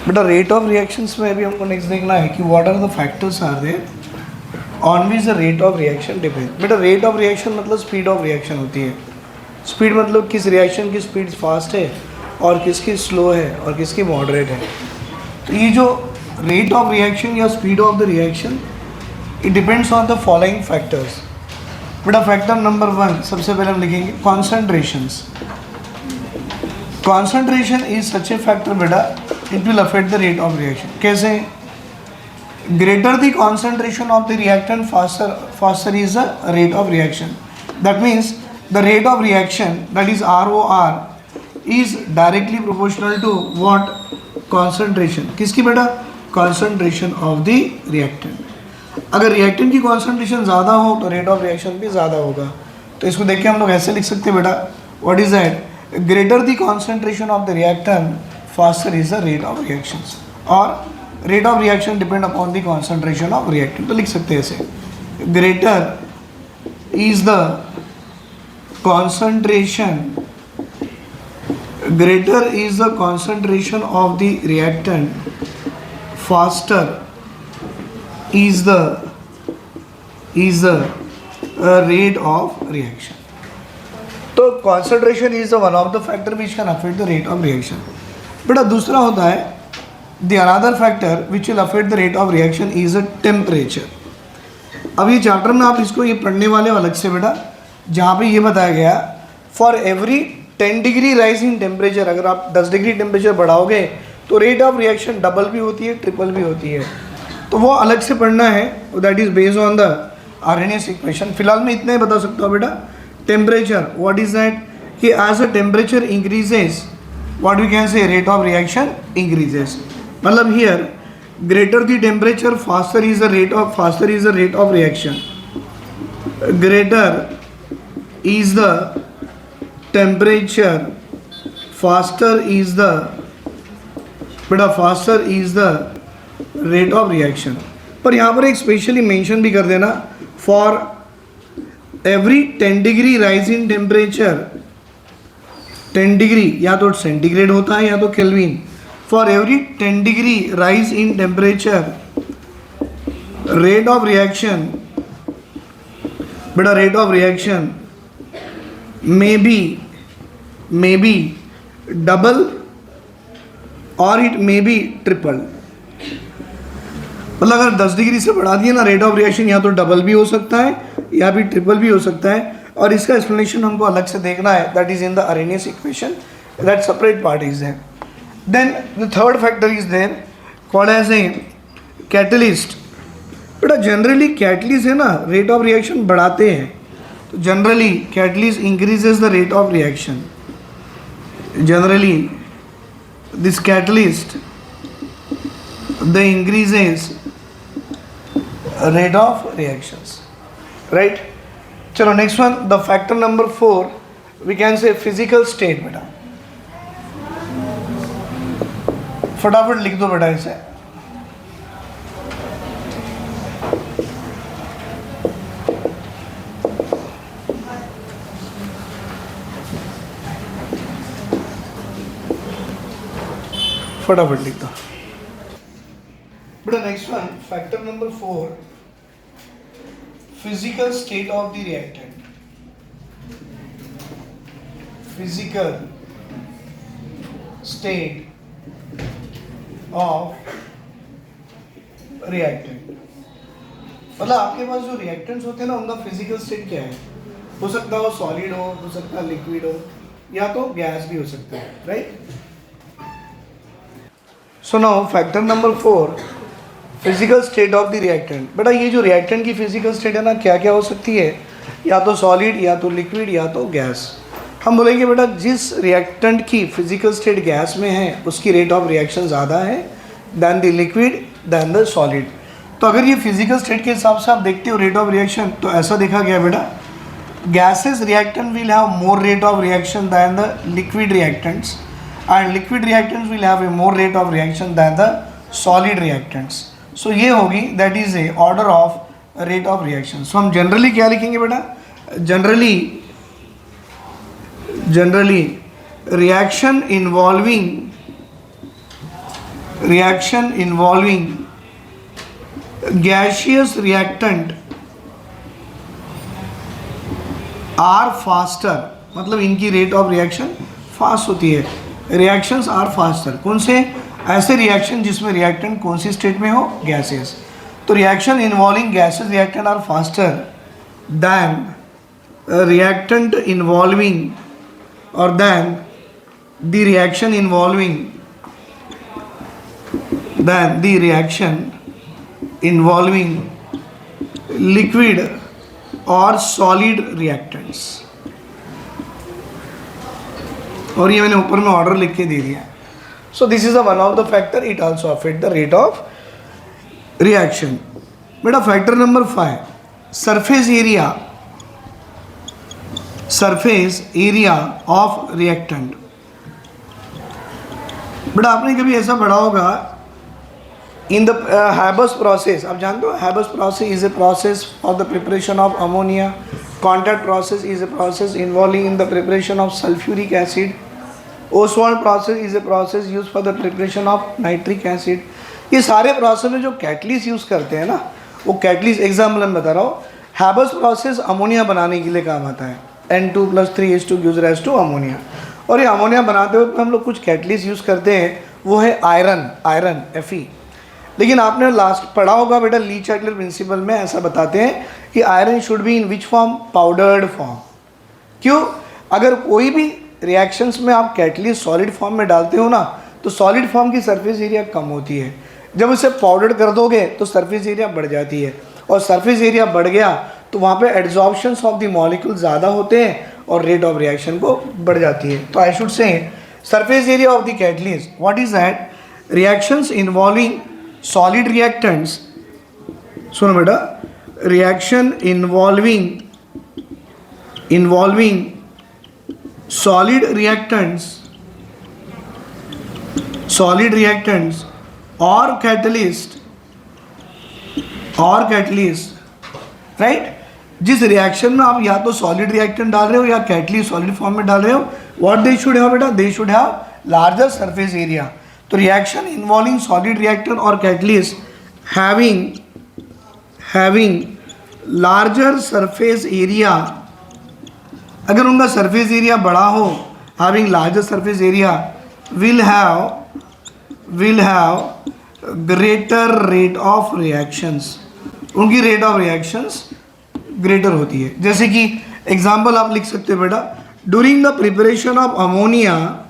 बेटा rate of reactions में भी हमको नेक्स्ट देखना है कि what are the factors are there on which the rate of reaction depend. बेटा रेट ऑफ रिएक्शन मतलब स्पीड ऑफ रिएक्शन होती है। स्पीड मतलब किस रिएक्शन की स्पीड फास्ट है और किसकी स्लो है और किसकी मॉडरेट है। तो ये जो रेट ऑफ रिएक्शन या speed of the reaction it depends on the following factors. बेटा फैक्टर नंबर 1 सबसे पहले हम लिखेंगे concentrations. Concentration is such a factor बेटा it will affect the rate of reaction. कैसे? Greater the concentration of the reactant faster is the rate of reaction. That means the rate of reaction that is ROR is directly proportional to what? Concentration. किसकी बेटा? Concentration of the reactant. अगर reactant की concentration ज़्यादा हो तो rate of reaction भी ज़्यादा होगा। तो इसको देख के हम लोग ऐसे लिख सकते हैं बेटा what is that? Greater the concentration of the reactant faster is the rate of reactions और rate of reaction depend upon the concentration of reactant. तो लिख सकते हैं ऐसे greater is the concentration of the reactant faster is the rate of reaction. तो concentration is the one of the factor which can affect the rate of reaction. बेटा दूसरा होता है the another factor which will affect the rate of reaction is the temperature. अब ये chapter में आप इसको ये पढ़ने वाले अलग से बेटा, जहाँ पे ये बताया गया for every 10 degree rise in temperature, अगर आप 10 डिग्री टेम्परेचर बढ़ाओगे तो रेट ऑफ रिएक्शन डबल भी होती है, ट्रिपल भी होती है। तो वो अलग से पढ़ना है, that is based on the Arrhenius equation. फिलहाल मैं इतना ही बता सकता हूँ बेटा टेम्परेचर व्हाट इज दैट कि as a temperature increases what we can say rate of reaction increases. मतलब here greater the temperature faster is the rate of reaction. Greater is the temperature faster is the rate of reaction. पर यहाँ पर एक specially mention भी कर देना for every 10 degree rise in temperature, 10 degree या तो सेंटीग्रेड होता है या तो Kelvin, for every 10 degree rise in temperature rate of reaction, बेटा rate of reaction may be double और इट मे बी ट्रिपल। मतलब अगर 10 डिग्री से बढ़ा दिए ना रेट ऑफ रिएक्शन या तो डबल भी हो सकता है या भी ट्रिपल भी हो सकता है। और इसका एक्सप्लेनेशन हमको अलग से देखना है, that is in the Arrhenius equation, that separate part is there. Then the third factor is there called as a catalyst. बेटा जनरली कैटलिस्ट है ना रेट ऑफ रिएक्शन बढ़ाते हैं, तो generally catalyst increases the rate of reaction. Generally this catalyst the increases rate of reactions, right? चलो next one, the factor number 4 we can say physical state। बेटा फटाफट लिख दो बेटा इसे। फटाफट लिख दो बेटा। Next one factor number 4 physical state of the reactant. Physical state of reactant मतलब आपके पास जो रिएक्टेंट्स होते हैं ना उनका फिजिकल स्टेट क्या है? हो सकता है वो सॉलिड हो सकता है लिक्विड हो या तो गैस भी हो सकता है, right? So now factor number 4 physical state of the reactant. बेटा ये जो रिएक्टेंट की फिजिकल स्टेट है ना क्या क्या हो सकती है? या तो सॉलिड या तो लिक्विड या तो गैस। हम बोलेंगे बेटा जिस रिएक्टेंट की फिजिकल स्टेट गैस में है उसकी रेट ऑफ रिएक्शन ज़्यादा है than the liquid than the solid. तो अगर ये फिजिकल स्टेट के हिसाब से आप देखते हो रेट ऑफ रिएक्शन तो ऐसा देखा गया बेटा gaseous reactant will have more rate of reaction than the liquid reactants and liquid reactants will have a more rate of reaction than the solid reactants। so ये होगी that is a order of rate of reaction। so हम generally क्या लिखेंगे बेटा? generally reaction involving reaction involving gaseous reactant are faster, मतलब इनकी rate of reaction fast होती है. Reactions are faster. कौन से? ऐसे रिएक्शन जिसमें रिएक्टेंट कौन सी स्टेट में हो? गैसेस. तो reaction involving gases reactant are faster than reactant involving or than the reaction involving liquid or solid reactants. और ये मैंने ऊपर में ऑर्डर लिख के दे दिया. So this is one of the factor, it also affect the rate of reaction. बेटा factor number 5, surface area of reactant. बेटा आपने कभी ऐसा पढ़ा होगा इन द हैबस प्रोसेस. आप जानते हो habeas process is a process for the preparation of ammonia. Contact process is a process involving in the preparation of sulphuric acid. Oswald process is a process use for the preparation of nitric acid. ये सारे process में जो catalyst use करते हैं ना, वो catalyst example मैं बता रहा हूँ. हैबस प्रोसेस अमोनिया बनाने के लिए काम आता है. N2+3H2 gives rise to ammonia. और ये अमोनिया बनाते वक्त हम लोग कुछ कैटलिस्ट यूज़ करते हैं, वो है आयरन Fe. लेकिन आपने लास्ट पढ़ा होगा बेटा ली-चाटलर प्रिंसिपल में ऐसा बताते हैं कि iron should be in which form? Powdered form. क्यों? अगर कोई भी रिएक्शंस में आप कैटलिस्ट सॉलिड फॉर्म में डालते हो ना, तो सॉलिड फॉर्म की सरफेस एरिया कम होती है. जब इसे पाउडर्ड कर दोगे तो सरफेस एरिया बढ़ जाती है, और सरफेस एरिया बढ़ गया तो वहाँ पे एड्जॉर्प्शंस ऑफ द मॉलिक्यूल ज़्यादा होते हैं और रेट ऑफ रिएक्शन को बढ़ जाती है. तो I should say surface area of the catalyst. What is that? Reactions involving solid reactants. सुनो बेटा, रिएक्शन इन्वॉल्विंग सॉलिड रिएक्टेंट्स और कैटलिस्ट, राइट? जिस रिएक्शन में आप या तो सॉलिड रिएक्टेंट डाल रहे हो या कैटलिस्ट सॉलिड फॉर्म में डाल रहे हो, व्हाट दे शुड हैव बेटा? They should have larger surface area. तो रिएक्शन इन्वॉल्विंग सॉलिड रिएक्टेंट और catalyst having larger surface area, अगर उनका सरफेस एरिया बड़ा हो, having larger surface area will have greater rate of reactions. उनकी rate of reactions greater होती है. जैसे कि एग्जाम्पल आप लिख सकते हो बेटा, during the preparation of ammonia.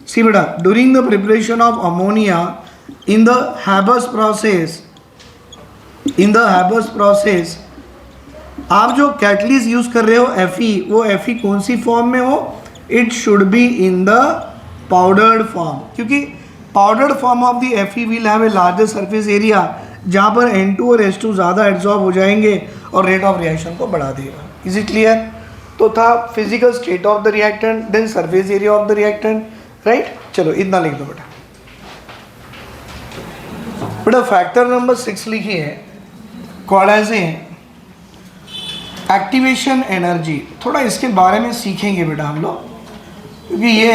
See बेटा, during the preparation of ammonia in the Haber's process, आप जो कैटलिस्ट यूज कर रहे हो Fe, वो Fe कौन सी फॉर्म में हो? It should be in the powdered form, क्योंकि powdered form of the Fe will have a larger surface area, जहाँ पर N2 और H2 ज़्यादा एब्जॉर्ब हो जाएंगे और रेट ऑफ रिएक्शन को बढ़ा देगा. Is it clear? तो था physical state of the reactant, then surface area of the reactant, right? चलो इतना लिख दो बेटा. फैक्टर नंबर 6 लिखिए, कॉल्ड एज एक्टिवेशन एनर्जी. थोड़ा इसके बारे में सीखेंगे बेटा हम लोग, क्योंकि ये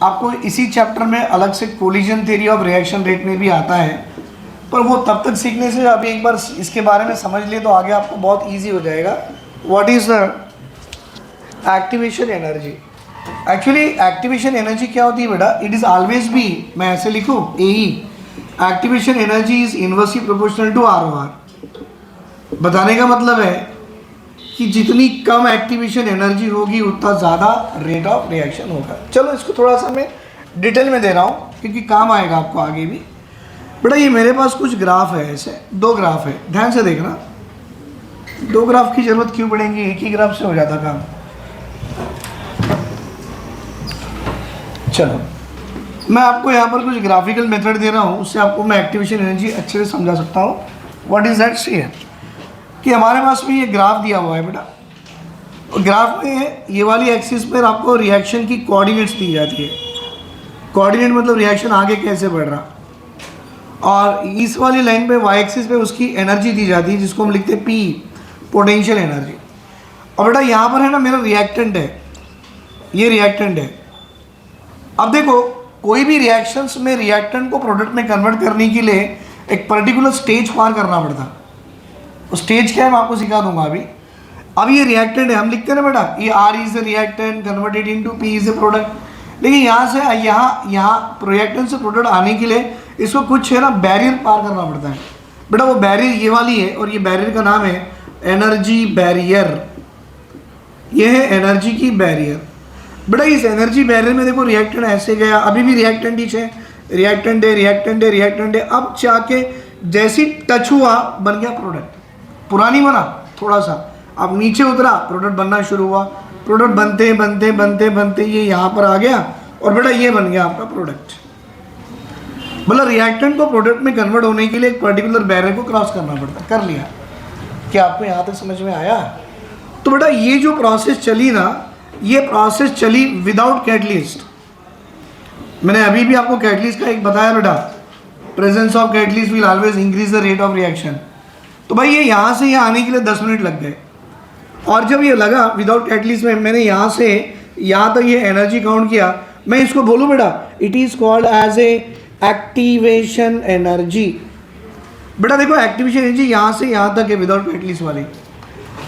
आपको इसी चैप्टर में अलग से collision theory of reaction rate में भी आता है, पर वो तब तक सीखने से अभी एक बार इसके बारे में समझ लिए तो आगे आपको बहुत इजी हो जाएगा. What is the activation energy? Actually activation energy क्या होती है बेटा? इट इज़ ऑलवेज बी, मैं ऐसे लिखूँ AE, activation energy is inversely proportional to ROR. बताने का मतलब है कि जितनी कम एक्टिवेशन एनर्जी होगी उतना ज़्यादा रेट ऑफ रिएक्शन होगा. चलो इसको थोड़ा सा मैं डिटेल में दे रहा हूँ क्योंकि काम आएगा आपको आगे भी. बेटा ये मेरे पास कुछ ग्राफ है, ऐसे 2 ग्राफ है, ध्यान से देखना. 2 ग्राफ की जरूरत क्यों पड़ेगी? एक ही ग्राफ से हो जाता काम. चलो मैं आपको यहाँ पर कुछ ग्राफिकल मेथड दे रहा हूँ, उससे आपको मैं एक्टिवेशन एनर्जी अच्छे से समझा सकता हूँ. What is that? सी है कि हमारे पास में ये ग्राफ दिया हुआ है बेटा. ग्राफ में ये वाली एक्सिस पर आपको रिएक्शन की कोऑर्डिनेट्स दी जाती है. कोऑर्डिनेट मतलब रिएक्शन आगे कैसे बढ़ रहा, और इस वाली लाइन पे वाई एक्सिस पे उसकी एनर्जी दी जाती है जिसको हम लिखते हैं P, पोटेंशियल एनर्जी. और बेटा यहाँ पर है ना मेरा रिएक्टेंट है, ये रिएक्टेंट है. अब देखो कोई भी रिएक्शंस में रिएक्टेंट को प्रोडक्ट में कन्वर्ट करने के लिए एक पर्टिकुलर स्टेज पार करना पड़ता है। वो स्टेज क्या है मैं आपको सिखा दूंगा अभी। अब ये रिएक्टेंट है, हम लिखते हैं ना बेटा, ये R is a reactant converted into P is a product. लेकिन यहाँ से यहाँ रिएक्टेंट से प्रोडक्ट आने के लिए इसको कुछ है ना बैरियर पार करना पड़ता है बेटा। वो बैरियर ये वाली है और ये बैरियर का नाम है एनर्जी बैरियर। ये है एनर्जी की बैरियर बेटा। इस एनर्जी बैरियर में देखो रिएक्टेंट ऐसे गया, अभी भी रिएक्टेंट ही है, रिएक्टेंट है रिएक्टेंट है रिएक्टेंट है। अब जाके जैसी टच हुआ बन गया प्रोडक्ट, पुरानी बना थोड़ा सा, अब नीचे उतरा प्रोडक्ट बनना शुरू हुआ। प्रोडक्ट बनते बनते बनते बनते ये यहाँ पर आ गया और बेटा ये बन गया आपका प्रोडक्ट। मतलब रिएक्टेंट को प्रोडक्ट में कन्वर्ट होने के लिए एक पर्टिकुलर बैरियर को क्रॉस करना पड़ता है। कर लिया? क्या आपको यहाँ तक समझ में आया? तो बेटा ये जो प्रोसेस चली ना, ये प्रोसेस चली विदाउट कैटलिस्ट। मैंने अभी भी आपको कैटलिस्ट का एक बताया बेटा, presence of catalyst will always increase the rate of reaction. तो भाई ये यहाँ से यहाँ आने के लिए 10 मिनट लग गए, और जब ये लगा विदाउट कैटलिस्ट में, मैंने यहाँ से यहाँ तक ये एनर्जी काउंट किया, मैं इसको बोलूँ बेटा it is called as a activation energy. बेटा देखो एक्टिवेशन एनर्जी यहाँ से यहाँ तक है विदाउट कैटलिस्ट वाली।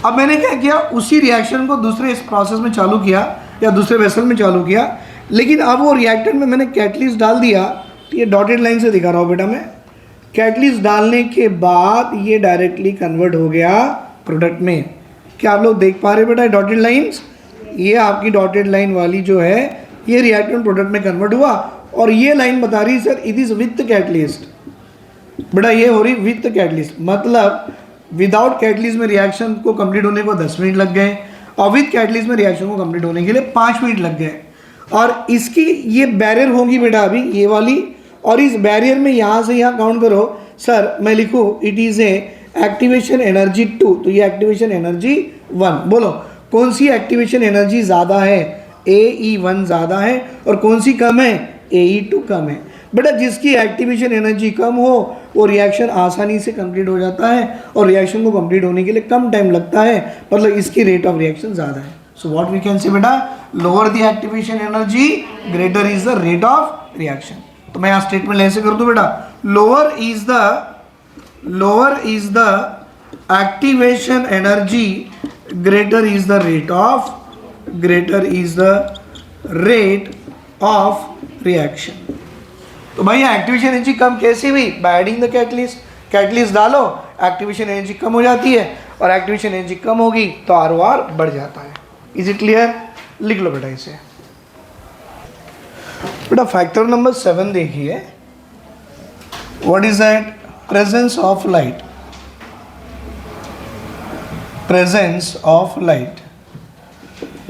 अब मैंने क्या किया, उसी रिएक्शन को दूसरे इस प्रोसेस में चालू किया या दूसरे वेसल में चालू किया, लेकिन अब वो रिएक्टेंट में मैंने कैटलिस्ट डाल दिया। तो ये डॉटेड लाइन से दिखा रहा हूँ बेटा मैं, कैटलिस्ट डालने के बाद ये डायरेक्टली कन्वर्ट हो गया प्रोडक्ट में। क्या आप लोग देख पा रहे बेटा डॉटेड लाइन्स? ये आपकी डॉटेड लाइन वाली जो है ये रिएक्टेंट प्रोडक्ट में कन्वर्ट हुआ, और ये लाइन बता रही है sir it is with catalyst. बेटा ये हो रही विथ कैटलिस्ट, मतलब विदाउट कैटलिस्ट में रिएक्शन को कंप्लीट होने को 10 मिनट लग गए, और विथ कैटलिस्ट में रिएक्शन को कंप्लीट होने के लिए 5 मिनट लग गए। और इसकी ये बैरियर होगी बेटा अभी ये वाली, और इस बैरियर में यहाँ से यहाँ काउंट करो सर, मैं लिखूँ it is a activation energy 2, तो ये एक्टिवेशन एनर्जी 1। बोलो कौन सी एक्टिवेशन एनर्जी ज़्यादा है? AE1 ज़्यादा है, और कौन सी कम है? AE2 कम है। बेटा जिसकी एक्टिवेशन एनर्जी कम हो वो रिएक्शन आसानी से कंप्लीट हो जाता है, और रिएक्शन को कंप्लीट होने के लिए कम टाइम लगता है, मतलब इसकी रेट ऑफ रिएक्शन ज़्यादा है। सो व्हाट वी कैन से बेटा, lower the activation energy greater is the rate of reaction. तो मैं यहाँ स्टेटमेंट ऐसे कर दूँ बेटा, lower is the activation energy greater is the rate of reaction. तो भाई एक्टिवेशन एनर्जी कम कैसे हुई? By adding the catalyst. Catalyst डालो एक्टिवेशन एनर्जी कम हो जाती है, और एक्टिवेशन एनर्जी कम होगी तो ROR बढ़ जाता है। Is it clear? लिख लो बेटा इसे। बेटा फैक्टर नंबर 7 देखिए, what is that? Presence of light. Presence of light.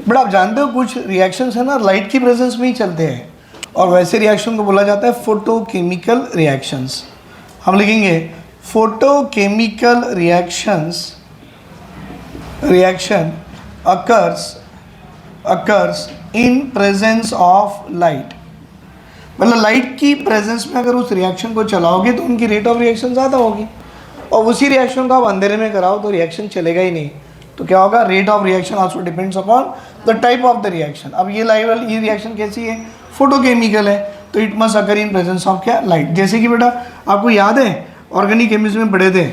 बेटा आप जानते हो कुछ रिएक्शंस है ना लाइट की प्रेजेंस में ही चलते हैं, और वैसे रिएक्शन को बोला जाता है फोटोकेमिकल रिएक्शंस। हम लिखेंगे photochemical reaction occurs in presence of light. मतलब लाइट की प्रेजेंस में अगर उस रिएक्शन को चलाओगे तो उनकी रेट ऑफ रिएक्शन ज़्यादा होगी, और उसी रिएक्शन को आप अंधेरे में कराओ तो रिएक्शन चलेगा ही नहीं। तो क्या होगा? Rate of reaction also depends upon the type of the reaction. अब ये रिएक्शन कैसी है? फोटोकेमिकल है, तो it must occur in presence of क्या? लाइट। जैसे कि बेटा आपको याद है ऑर्गेनिक केमिस्ट्री में पढ़े थे,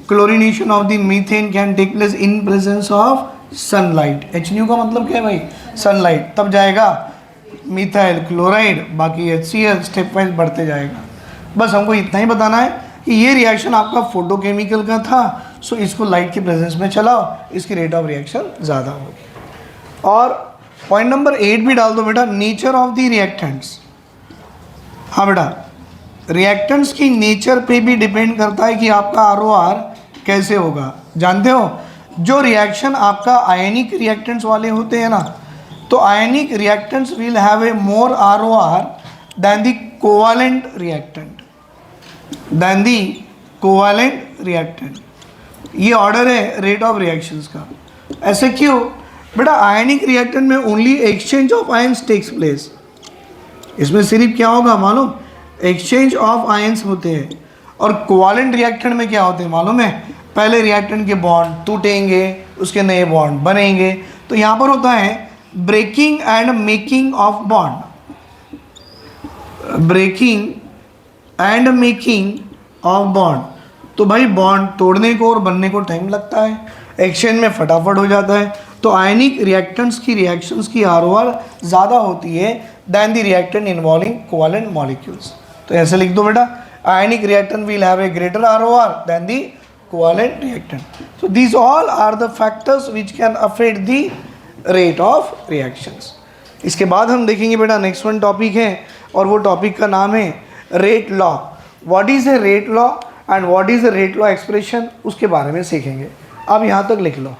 chlorination of the methane can take place in presence of sunlight. HNO का मतलब क्या है भाई? सनलाइट। तब जाएगा मिथाइल क्लोराइड, बाकी HCl स्टेप वाइज बढ़ते जाएगा। बस हमको इतना ही बताना है कि ये रिएक्शन आपका फोटोकेमिकल का था, सो इसको लाइट की प्रेजेंस में चलाओ, इसकी रेट ऑफ रिएक्शन ज़्यादा होगी। और पॉइंट नंबर 8 भी डाल दो बेटा, नेचर ऑफ द रिएक्टेंट्स। हाँ बेटा, रिएक्टेंट्स की नेचर पे भी डिपेंड करता है कि आपका ROR कैसे होगा। जानते हो जो रिएक्शन आपका आयनिक रिएक्टेंट्स वाले होते हैं ना, तो ionic reactants will have a more ROR than the covalent reactant. ये ऑर्डर है रेट ऑफ रिएक्शंस का। ऐसे क्यों? बेटा आयनिक रिएक्टेंट में only exchange of ions takes place. इसमें सिर्फ क्या होगा मालूम? एक्सचेंज ऑफ आयंस होते हैं। और कोवैलेंट रिएक्टेंट में क्या होते हैं मालूम है? पहले रिएक्टेंट के बॉन्ड टूटेंगे, उसके नए बॉन्ड बनेंगे। तो यहाँ पर होता है breaking and making of bond. Breaking and making of bond. तो भाई बॉन्ड तोड़ने को और बनने को टाइम लगता है, एक्सचेंज में फटाफट हो जाता है। तो आयनिक रिएक्टेंट्स की रिएक्शंस की आरओआर ज़्यादा होती है than the reactant involving covalent molecules. तो ऐसे लिख दो बेटा, ionic reactant will have a greater ROR than the covalent reactant. So these all are the factors which can affect the rate of reactions। इसके बाद हम देखेंगे बेटा नेक्स्ट वन टॉपिक है, और वो टॉपिक का नाम है rate law. What is a rate law and what is a rate law expression, उसके बारे में सीखेंगे। अब यहाँ तक लिख लो।